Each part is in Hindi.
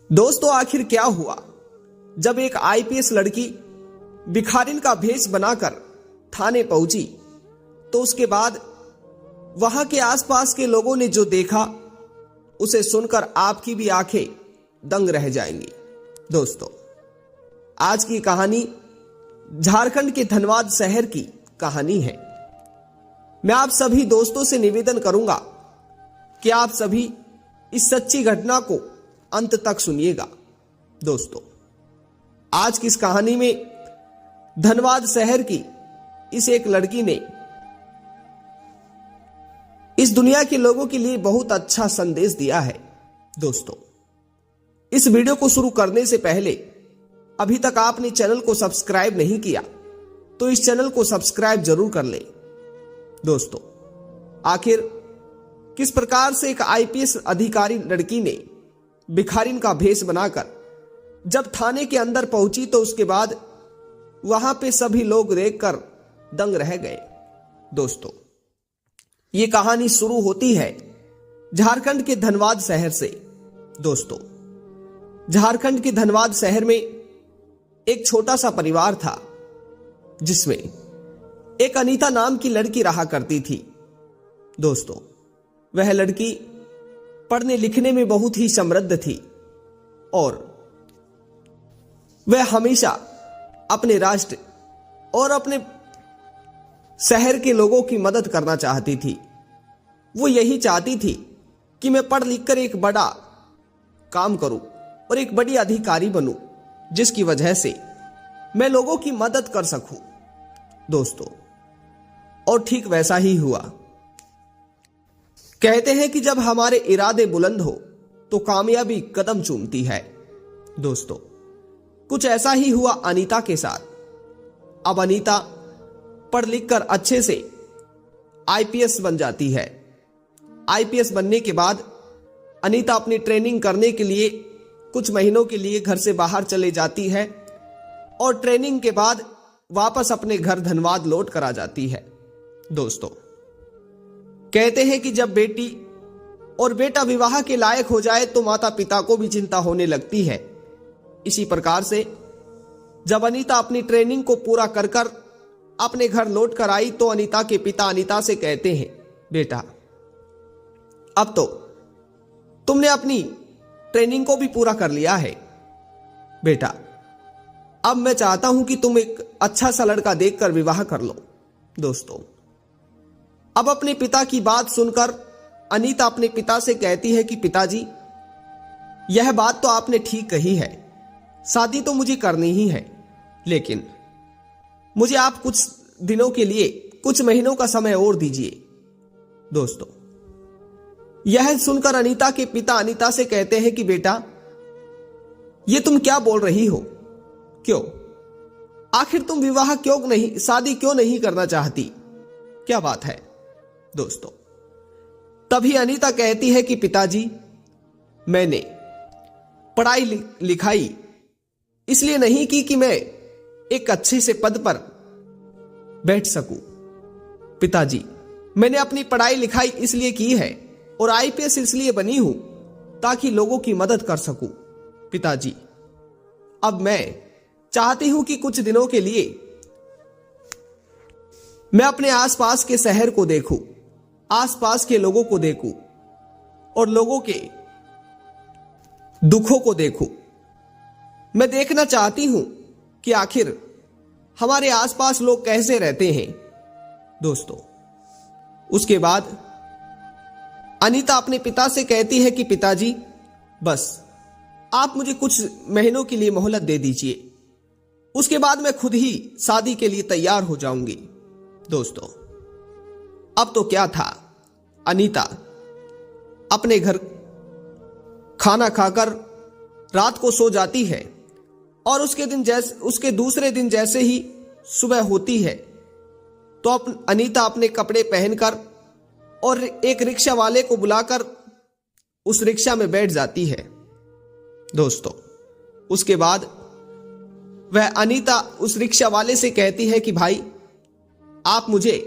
दोस्तों, आखिर क्या हुआ जब एक आईपीएस लड़की भिखारिन का भेष बनाकर थाने पहुंची तो उसके बाद वहां के आसपास के लोगों ने जो देखा उसे सुनकर आपकी भी आंखें दंग रह जाएंगी। दोस्तों, आज की कहानी झारखंड के धनबाद शहर की कहानी है। मैं आप सभी दोस्तों से निवेदन करूंगा कि आप सभी इस सच्ची घटना को अंत तक सुनिएगा। दोस्तों, आज की इस कहानी में धनबाद शहर की इस एक लड़की ने इस दुनिया के लोगों के लिए बहुत अच्छा संदेश दिया है। दोस्तों, इस वीडियो को शुरू करने से पहले अभी तक आपने चैनल को सब्सक्राइब नहीं किया तो इस चैनल को सब्सक्राइब जरूर कर ले। दोस्तों, आखिर किस प्रकार से एक आईपीएस अधिकारी लड़की ने भिखारिन का भेष बनाकर जब थाने के अंदर पहुंची तो उसके बाद वहां पे सभी लोग देखकर दंग रह गए। दोस्तों, ये कहानी शुरू होती है झारखंड के धनबाद शहर से। दोस्तों, झारखंड के धनबाद शहर में एक छोटा सा परिवार था जिसमें एक अनीता नाम की लड़की रहा करती थी। दोस्तों, वह लड़की पढ़ने लिखने में बहुत ही समृद्ध थी और वह हमेशा अपने राष्ट्र और अपने शहर के लोगों की मदद करना चाहती थी। वो यही चाहती थी कि मैं पढ़ लिख कर एक बड़ा काम करूं और एक बड़ी अधिकारी बनूं, जिसकी वजह से मैं लोगों की मदद कर सकूं। दोस्तों, और ठीक वैसा ही हुआ। कहते हैं कि जब हमारे इरादे बुलंद हो तो कामयाबी कदम चूमती है। दोस्तों, कुछ ऐसा ही हुआ अनीता के साथ। अब अनीता पढ़ लिख कर अच्छे से आईपीएस बन जाती है। आईपीएस बनने के बाद अनीता अपनी ट्रेनिंग करने के लिए कुछ महीनों के लिए घर से बाहर चले जाती है और ट्रेनिंग के बाद वापस अपने घर धनबाद लौट कर आ जाती है। दोस्तों, कहते हैं कि जब बेटी और बेटा विवाह के लायक हो जाए तो माता पिता को भी चिंता होने लगती है। इसी प्रकार से जब अनीता अपनी ट्रेनिंग को पूरा कर कर अपने घर लौट कर आई तो अनीता के पिता अनीता से कहते हैं, बेटा, अब तो तुमने अपनी ट्रेनिंग को भी पूरा कर लिया है। बेटा, अब मैं चाहता हूं कि तुम एक अच्छा सा लड़का देखकर विवाह कर लो। दोस्तों, अब अपने पिता की बात सुनकर अनीता अपने पिता से कहती है कि पिताजी, यह बात तो आपने ठीक कही है, शादी तो मुझे करनी ही है, लेकिन मुझे आप कुछ दिनों के लिए, कुछ महीनों का समय और दीजिए। दोस्तों, यह सुनकर अनीता के पिता अनीता से कहते हैं कि बेटा, ये तुम क्या बोल रही हो? क्यों? आखिर तुम विवाह क्यों नहीं, शादी क्यों नहीं करना चाहती? क्या बात है? दोस्तों, तभी अनीता कहती है कि पिताजी, मैंने पढ़ाई लिखाई इसलिए नहीं की कि मैं एक अच्छे से पद पर बैठ सकूं। पिताजी, मैंने अपनी पढ़ाई लिखाई इसलिए की है और आईपीएस इसलिए बनी हूं ताकि लोगों की मदद कर सकूं। पिताजी, अब मैं चाहती हूं कि कुछ दिनों के लिए मैं अपने आसपास के शहर को देखूं, आसपास के लोगों को देखूं और लोगों के दुखों को देखूं। मैं देखना चाहती हूं कि आखिर हमारे आसपास लोग कैसे रहते हैं। दोस्तों, उसके बाद अनीता अपने पिता से कहती है कि पिताजी, बस आप मुझे कुछ महीनों के लिए मोहलत दे दीजिए, उसके बाद मैं खुद ही शादी के लिए तैयार हो जाऊंगी। दोस्तों, अब तो क्या था, अनीता अपने घर खाना खाकर रात को सो जाती है और उसके दूसरे दिन जैसे ही सुबह होती है तो अनीता अपने कपड़े पहनकर और एक रिक्शा वाले को बुलाकर उस रिक्शा में बैठ जाती है। दोस्तों, उसके बाद वह अनीता उस रिक्शा वाले से कहती है कि भाई, आप मुझे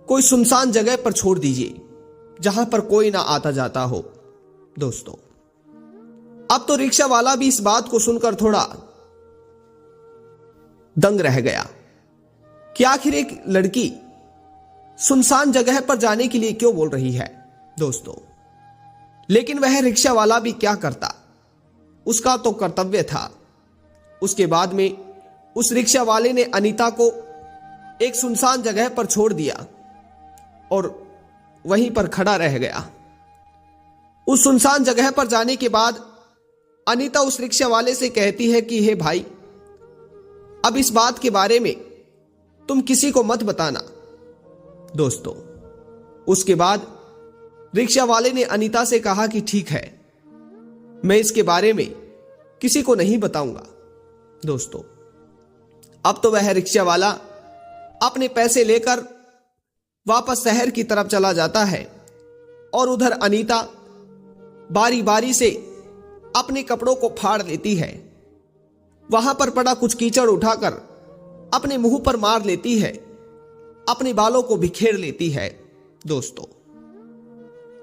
कोई सुनसान जगह पर छोड़ दीजिए जहां पर कोई ना आता जाता हो। दोस्तों, अब तो रिक्शा वाला भी इस बात को सुनकर थोड़ा दंग रह गया कि आखिर एक लड़की सुनसान जगह पर जाने के लिए क्यों बोल रही है दोस्तों। लेकिन वह रिक्शा वाला भी क्या करता, उसका तो कर्तव्य था। उसके बाद में उस रिक्शा वाले ने अनीता को एक सुनसान जगह पर छोड़ दिया और वहीं पर खड़ा रह गया। उस सुनसान जगह पर जाने के बाद अनीता उस रिक्शा वाले से कहती है कि हे भाई, अब इस बात के बारे में तुम किसी को मत बताना दोस्तों। उसके बाद रिक्शा वाले ने अनीता से कहा कि ठीक है, मैं इसके बारे में किसी को नहीं बताऊंगा दोस्तों। अब तो वह रिक्शा वाला अपने पैसे लेकर वापस शहर की तरफ चला जाता है और उधर अनीता बारी बारी से अपने कपड़ों को फाड़ लेती है। वहां पर पड़ा कुछ कीचड़ उठाकर अपने मुंह पर मार लेती है, अपने बालों को बिखेर लेती है दोस्तों।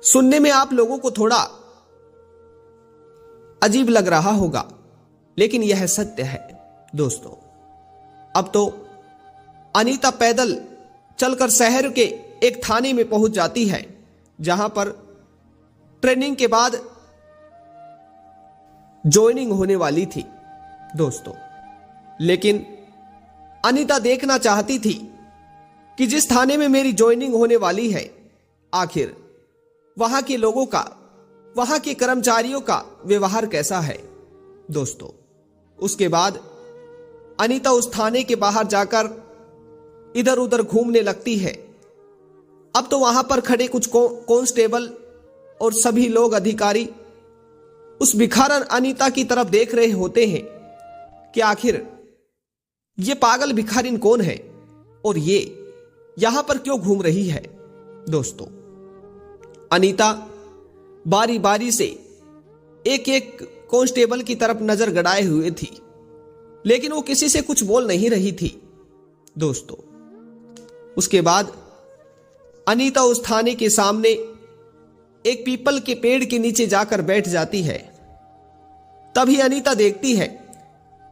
सुनने में आप लोगों को थोड़ा अजीब लग रहा होगा, लेकिन यह सत्य है दोस्तों। अब तो अनीता पैदल चलकर शहर के एक थाने में पहुंच जाती है, जहां पर ट्रेनिंग के बाद ज्वाइनिंग होने वाली थी दोस्तों। लेकिन अनीता देखना चाहती थी कि जिस थाने में मेरी ज्वाइनिंग होने वाली है, आखिर वहां के लोगों का, वहां के कर्मचारियों का व्यवहार कैसा है दोस्तों। उसके बाद अनीता उस थाने के बाहर जाकर इधर उधर घूमने लगती है। अब तो वहां पर खड़े कुछ कांस्टेबल और सभी लोग अधिकारी उस भिखारन अनीता की तरफ देख रहे होते हैं कि आखिर ये पागल भिखारिन कौन है और ये यहां पर क्यों घूम रही है दोस्तों। अनीता बारी बारी से एक एक कांस्टेबल की तरफ नजर गड़ाए हुए थी, लेकिन वो किसी से कुछ बोल नहीं रही थी दोस्तों। उसके बाद अनीता उस थाने के सामने एक पीपल के पेड़ के नीचे जाकर बैठ जाती है। तभी अनीता देखती है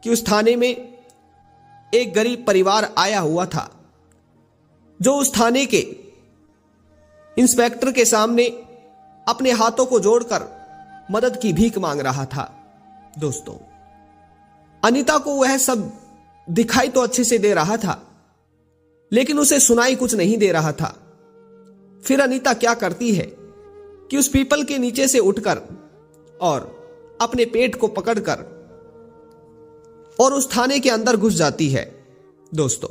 कि उस थाने में एक गरीब परिवार आया हुआ था, जो उस थाने के इंस्पेक्टर के सामने अपने हाथों को जोड़कर मदद की भीख मांग रहा था दोस्तों। अनीता को वह सब दिखाई तो अच्छे से दे रहा था, लेकिन उसे सुनाई कुछ नहीं दे रहा था। फिर अनीता क्या करती है कि उस पीपल के नीचे से उठकर और अपने पेट को पकड़कर और उस थाने के अंदर घुस जाती है दोस्तों।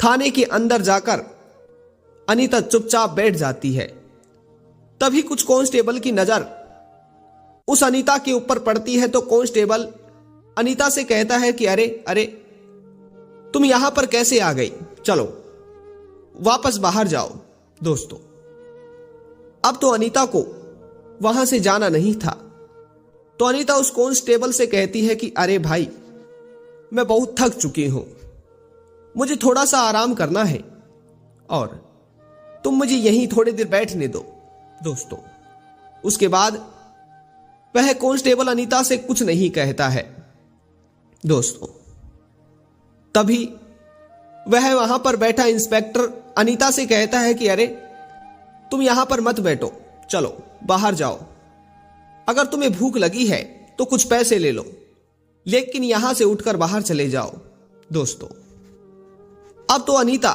थाने के अंदर जाकर अनीता चुपचाप बैठ जाती है। तभी कुछ कांस्टेबल की नजर उस अनीता के ऊपर पड़ती है, तो कांस्टेबल अनीता से कहता है कि अरे अरे, तुम यहां पर कैसे आ गई, चलो वापस बाहर जाओ दोस्तों। अब तो अनीता को वहां से जाना नहीं था, तो अनीता उस कांस्टेबल से कहती है कि अरे भाई, मैं बहुत थक चुकी हूं, मुझे थोड़ा सा आराम करना है और तुम मुझे यहीं थोड़ी देर बैठने दो दोस्तों। उसके बाद वह कांस्टेबल अनीता से कुछ नहीं कहता है दोस्तों। तभी वह वहां पर बैठा इंस्पेक्टर अनीता से कहता है कि अरे, तुम यहां पर मत बैठो, चलो बाहर जाओ। अगर तुम्हें भूख लगी है तो कुछ पैसे ले लो, लेकिन यहां से उठकर बाहर चले जाओ दोस्तों। अब तो अनीता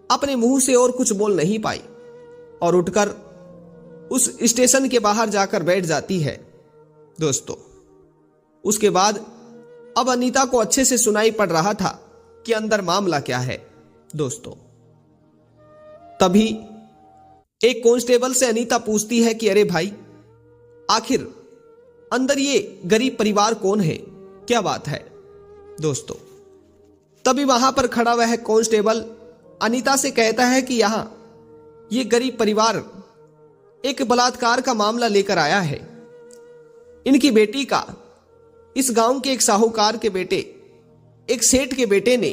अपने मुंह से और कुछ बोल नहीं पाई और उठकर उस स्टेशन के बाहर जाकर बैठ जाती है दोस्तों। उसके बाद अब अनीता को अच्छे से सुनाई पड़ रहा था कि अंदर मामला क्या है दोस्तों। तभी एक कांस्टेबल से अनीता पूछती है कि अरे भाई, आखिर अंदर ये गरीब परिवार कौन है, क्या बात है दोस्तों। तभी वहां पर खड़ा वह कांस्टेबल अनीता से कहता है कि यहां ये गरीब परिवार एक बलात्कार का मामला लेकर आया है। इनकी बेटी का इस गांव के एक साहूकार के बेटे, एक सेठ के बेटे ने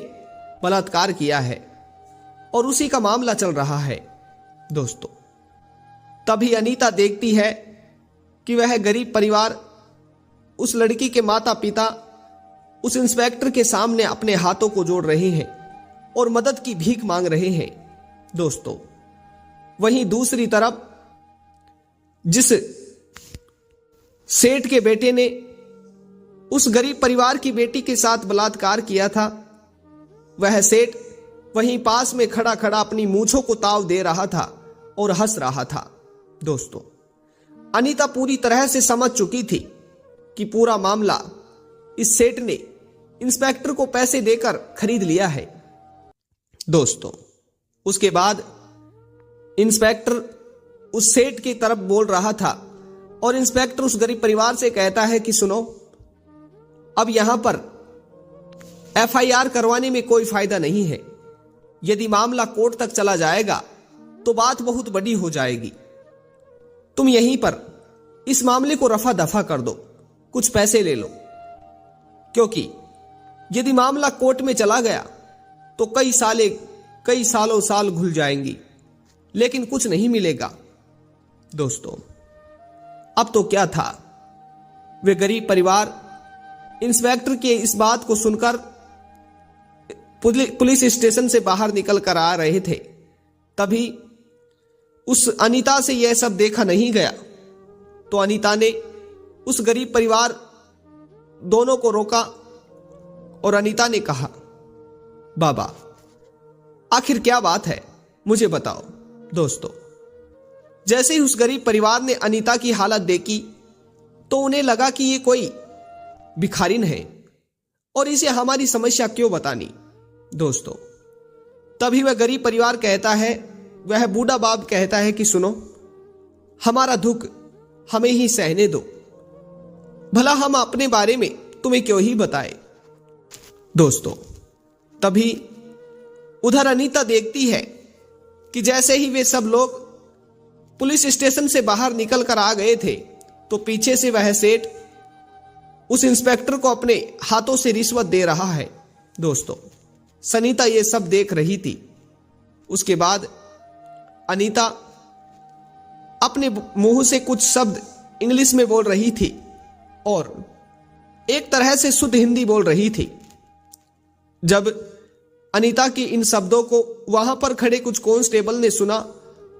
बलात्कार किया है और उसी का मामला चल रहा है दोस्तों। तभी अनीता देखती है कि वह गरीब परिवार, उस लड़की के माता पिता उस इंस्पेक्टर के सामने अपने हाथों को जोड़ रहे हैं और मदद की भीख मांग रहे हैं। दोस्तों, वहीं दूसरी तरफ जिस सेठ के बेटे ने उस गरीब परिवार की बेटी के साथ बलात्कार किया था, वह सेठ वहीं पास में खड़ा खड़ा अपनी मूंछों को ताव दे रहा था और हंस रहा था। दोस्तों, अनीता पूरी तरह से समझ चुकी थी कि पूरा मामला इस सेठ ने इंस्पेक्टर को पैसे देकर खरीद लिया है। दोस्तों, उसके बाद इंस्पेक्टर उस सेठ की तरफ बोल रहा था और इंस्पेक्टर उस गरीब परिवार से कहता है कि सुनो, अब यहां पर एफआईआर करवाने में कोई फायदा नहीं है। यदि मामला कोर्ट तक चला जाएगा तो बात बहुत बड़ी हो जाएगी। तुम यहीं पर इस मामले को रफा दफा कर दो, कुछ पैसे ले लो, क्योंकि यदि मामला कोर्ट में चला गया तो कई सालों साल घुल जाएंगी, लेकिन कुछ नहीं मिलेगा। दोस्तों, अब तो क्या था, वे गरीब परिवार इंस्पेक्टर के इस बात को सुनकर पुलिस स्टेशन से बाहर निकल कर आ रहे थे। तभी उस अनीता से यह सब देखा नहीं गया, तो अनीता ने उस गरीब परिवार दोनों को रोका और अनीता ने कहा, बाबा, आखिर क्या बात है, मुझे बताओ। दोस्तों, जैसे ही उस गरीब परिवार ने अनीता की हालत देखी तो उन्हें लगा कि ये कोई भिखारिन है और इसे हमारी समस्या क्यों बतानी। दोस्तों, तभी वह गरीब परिवार कहता है, वह बूढ़ा बाप कहता है कि सुनो, हमारा दुख हमें ही सहने दो, भला हम अपने बारे में तुम्हें क्यों ही बताएं। दोस्तों, तभी उधर अनीता देखती है कि जैसे ही वे सब लोग पुलिस स्टेशन से बाहर निकल कर आ गए थे तो पीछे से वह सेठ उस इंस्पेक्टर को अपने हाथों से रिश्वत दे रहा है। दोस्तों, सनीता ये सब देख रही थी। उसके बाद अनीता अपने मुंह से कुछ शब्द इंग्लिश में बोल रही थी और एक तरह से शुद्ध हिंदी बोल रही थी। जब अनीता की इन शब्दों को वहां पर खड़े कुछ कांस्टेबल ने सुना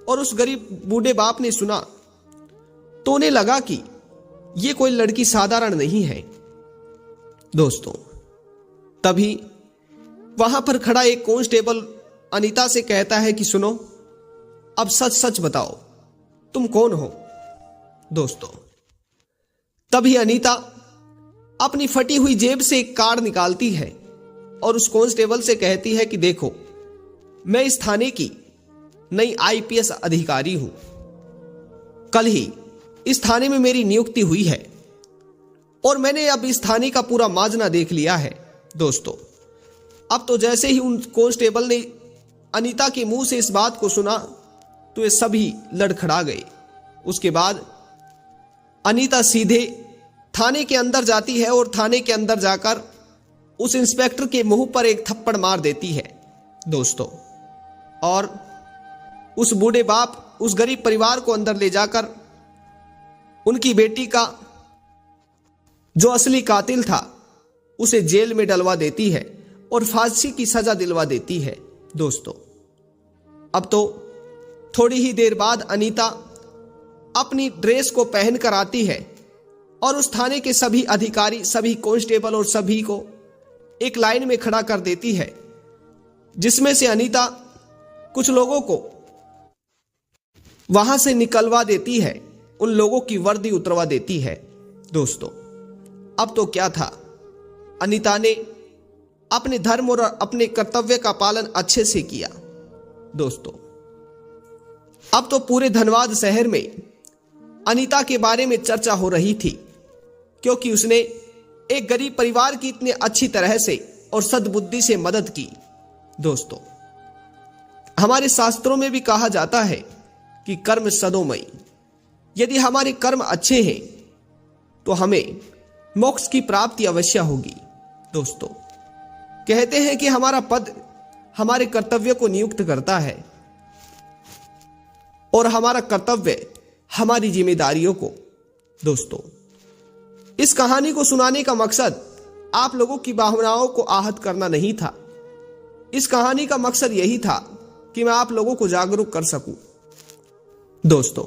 और उस गरीब बूढ़े बाप ने सुना तो उन्हें लगा कि ये कोई लड़की साधारण नहीं है। दोस्तों, तभी वहां पर खड़ा एक कांस्टेबल अनीता से कहता है कि सुनो, अब सच सच बताओ, तुम कौन हो। दोस्तों, तभी अनीता अपनी फटी हुई जेब से एक कार्ड निकालती है और उस कांस्टेबल से कहती है कि देखो, मैं इस थाने की नई आईपीएस अधिकारी हूं। कल ही इस थाने में मेरी नियुक्ति हुई है और मैंने अब इस थाने का पूरा माजना देख लिया है। दोस्तों, अब तो जैसे ही उन कांस्टेबल ने अनीता के मुंह से इस बात को सुना तो ये सभी लड़खड़ा गए। उसके बाद अनीता सीधे थाने के अंदर जाती है और थाने के अंदर जाकर उस इंस्पेक्टर के मुंह पर एक थप्पड़ मार देती है। दोस्तों, और उस बूढ़े बाप, उस गरीब परिवार को अंदर ले जाकर उनकी बेटी का जो असली कातिल था उसे जेल में डलवा देती है और फांसी की सजा दिलवा देती है। दोस्तों, अब तो थोड़ी ही देर बाद अनीता अपनी ड्रेस को पहन कर आती है और उस थाने के सभी अधिकारी, सभी कांस्टेबल और सभी को एक लाइन में खड़ा कर देती है, जिसमें से अनीता कुछ लोगों को वहां से निकलवा देती है, उन लोगों की वर्दी उतरवा देती है। दोस्तों, अब तो क्या था, अनीता ने अपने धर्म और अपने कर्तव्य का पालन अच्छे से किया। दोस्तों, अब तो पूरे धनबाद शहर में अनीता के बारे में चर्चा हो रही थी, क्योंकि उसने एक गरीब परिवार की इतने अच्छी तरह से और सद्बुद्धि से मदद की। दोस्तों, हमारे शास्त्रों में भी कहा जाता है कि कर्म सदोमयी, यदि हमारे कर्म अच्छे हैं तो हमें मोक्ष की प्राप्ति अवश्य होगी। दोस्तों, कहते हैं कि हमारा पद हमारे कर्तव्य को नियुक्त करता है और हमारा कर्तव्य हमारी जिम्मेदारियों को दोस्तों, इस कहानी को सुनाने का मकसद आप लोगों की भावनाओं को आहत करना नहीं था। इस कहानी का मकसद यही था कि मैं आप लोगों को जागरूक कर सकूं। दोस्तों,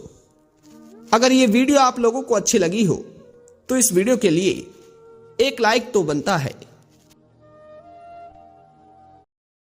अगर ये वीडियो आप लोगों को अच्छी लगी हो तो इस वीडियो के लिए एक लाइक तो बनता है।